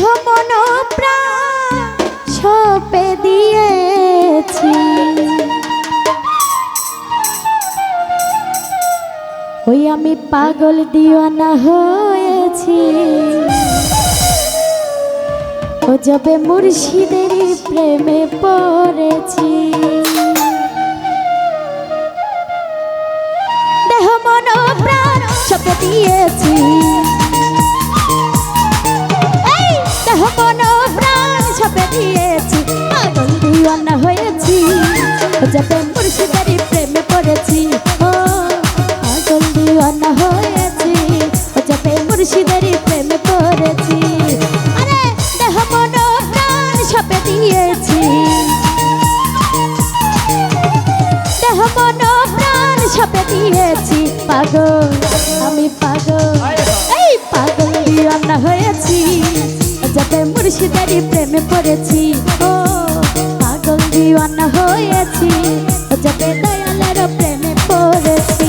দেহ মন প্রাণ সঁপে দিয়েছি, ওই আমি পাগল দিওয়ানা হয়েছি। ও যবে মুর্শিদের প্রেমে পড়েছি, দেহ মন প্রাণ সঁপে দিয়েছি, দেহ মন প্রাণ সঁপে দিয়েছি, পাগল দিওয়ানা হয়েছি। ও যবে মুর্শিদের প্রেমে পড়েছি, ও পাগল দিওয়ানা হয়েছি। ও যবে মুর্শিদের প্রেমে পড়েছি, আরে দেহ মন প্রাণ সঁপে দিয়েছি, দেহ মন প্রাণ সঁপে দিয়েছি। পাগল আমি পাগল, এই পাগল দিওয়ানা হয়েছি। যাতে মুর্শিদের প্রেমে পড়েছি, ও পাগল দিওয়ানা হয়েছি। যাতে দয়ালের প্রেমে পড়েছি।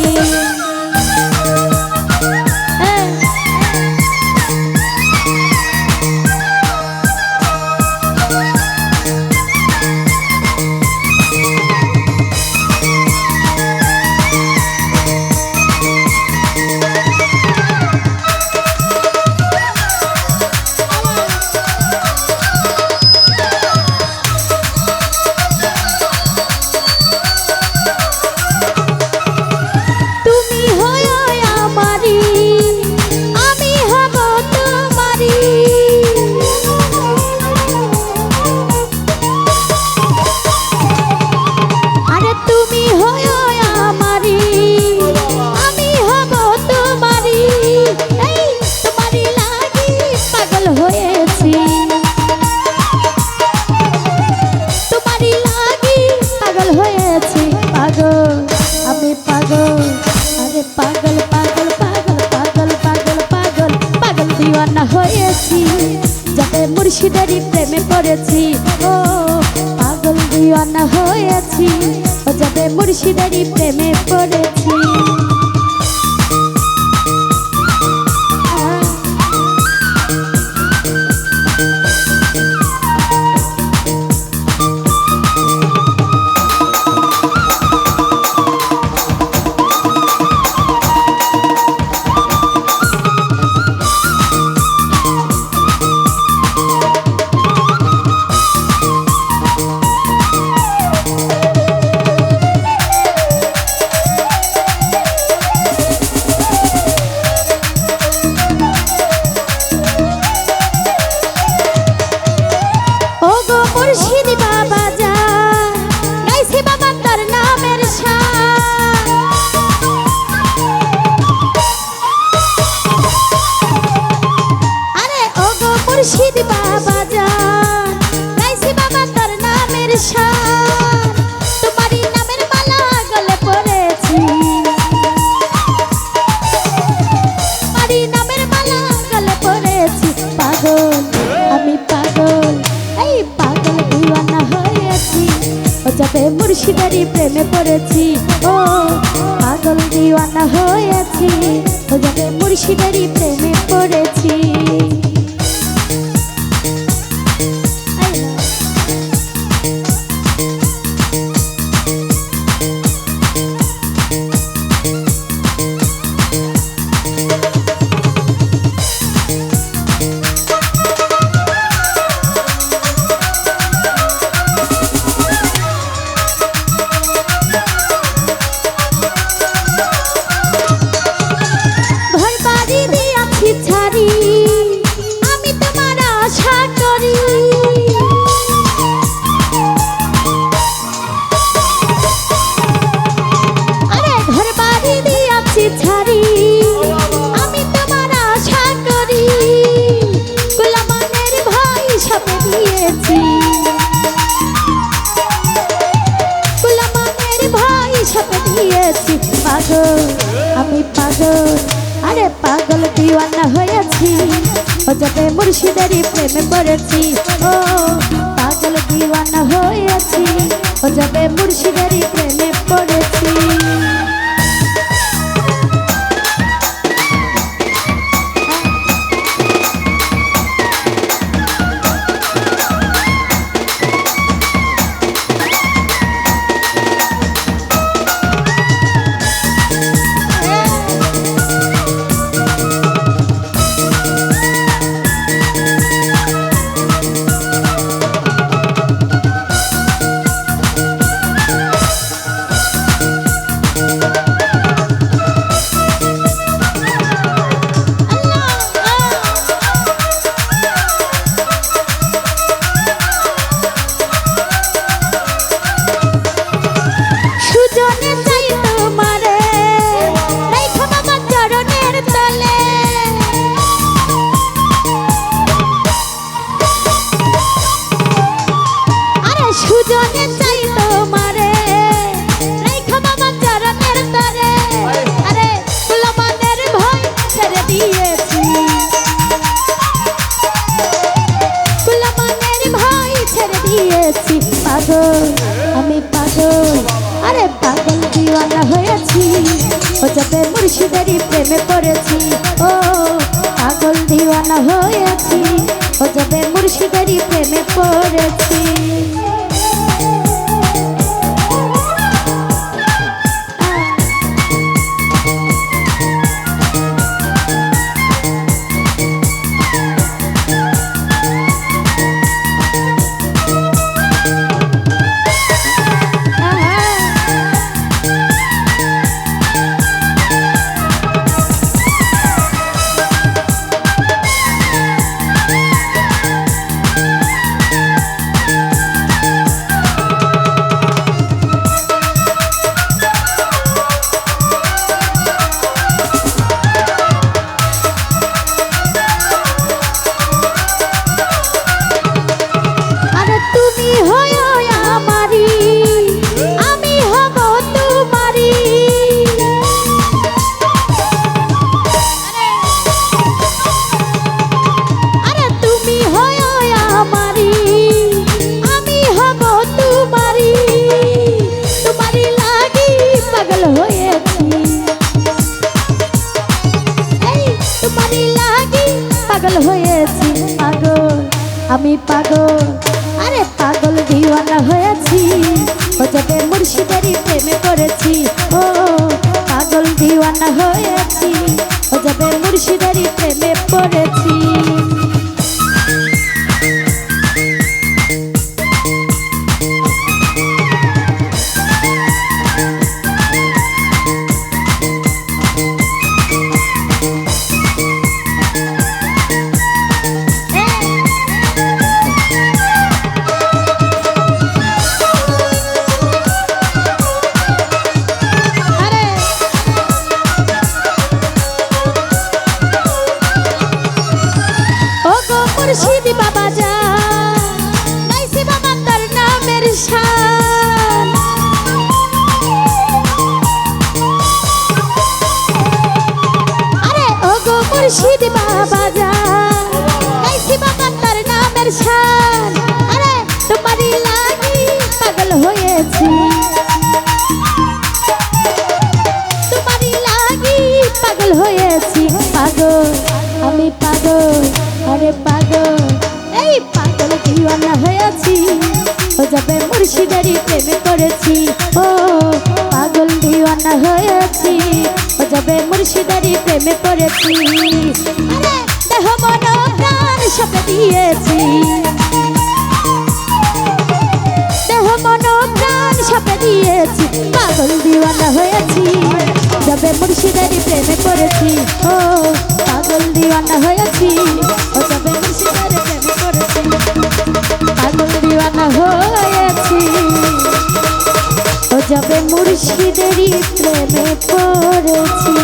যাতে মুর্শিদের প্রেমে পড়েছি, ও পাগল দিওয়ানা হয়েছি। যাতে মুর্শিদের প্রেমে পড়েছি। মুর্শিদ বাবা জান, গাইছি বাবা তোর নামের শান, তোমারই নামের মালা গলে পড়েছি, তোমারই নামের মালা গলে পড়েছি। পাগল আমি পাগল, এই পাগল দিওয়ানা হয়েছি। ও যাতে মুর্শিদের প্রেমে পড়েছি, ও পাগল দিওয়ানা হয়েছি। ও যাতে মুর্শিদের প্রেমে পড়েছি। পাগল আমি পাগল, আরে পাগল দিওয়ানা হয়েছি। ও যাতে মুর্শিদের প্রেমে পড়েছি, ও পাগল দিওয়ানা হয়েছি। ও যাতে মুর্শিদের প্রেমে পড়েছি। দিয়েছি পাগল আমি পাগল আরে পাগল দিওয়ানা হয়েছি ও যাবে মুর্শিদেরই প্রেমে পড়েছি ও পাগল দিওয়ানা হয়েছি ও যাবে মুর্শিদেরই প্রেমে পড়েছি পাগল হয়েছি পাগল আমি পাগল আরে পাগল দিওয়ানা হয়েছি ও যাবে মুর্শিদেরই প্রেমে পড়েছি ও পাগল দিওয়ানা হয়েছি ও যাবে মুর্শিদেরই প্রেমে পড়েছি মুর্শিদি বাবা যা গাইছি বাবা তার নামের শান আরে ও গো মুর্শিদি বাবা যা গাইছি বাবা তার নামের শান আরে তোমারই লাগি পাগল হয়েছি তোমারই লাগি পাগল হয়েছি পাগল আমি পাগল আরে পাগল এই পাগল দিওয়ানা হয়েছি ও যাবে মুর্শিদেরই প্রেমে পড়েছি ও পাগল দিওয়ানা হয়েছি ও যাবে মুর্শিদেরই প্রেমে পড়েছি আরে দেহ মন প্রাণ সব দিয়েছি দেহ মন প্রাণ সব দিয়েছি পাগল দিওয়ানা হয়েছি যাবে মুর্শিদেরই প্রেমে পড়েছি ও পাগল দিওয়ানা হয়েছি ও যাবে মুর্শিদের প্রেমে পড়েছি পাগল দিওয়ানা হয়েছি ও যাবে মুর্শিদেরই প্রেমে পড়েছি।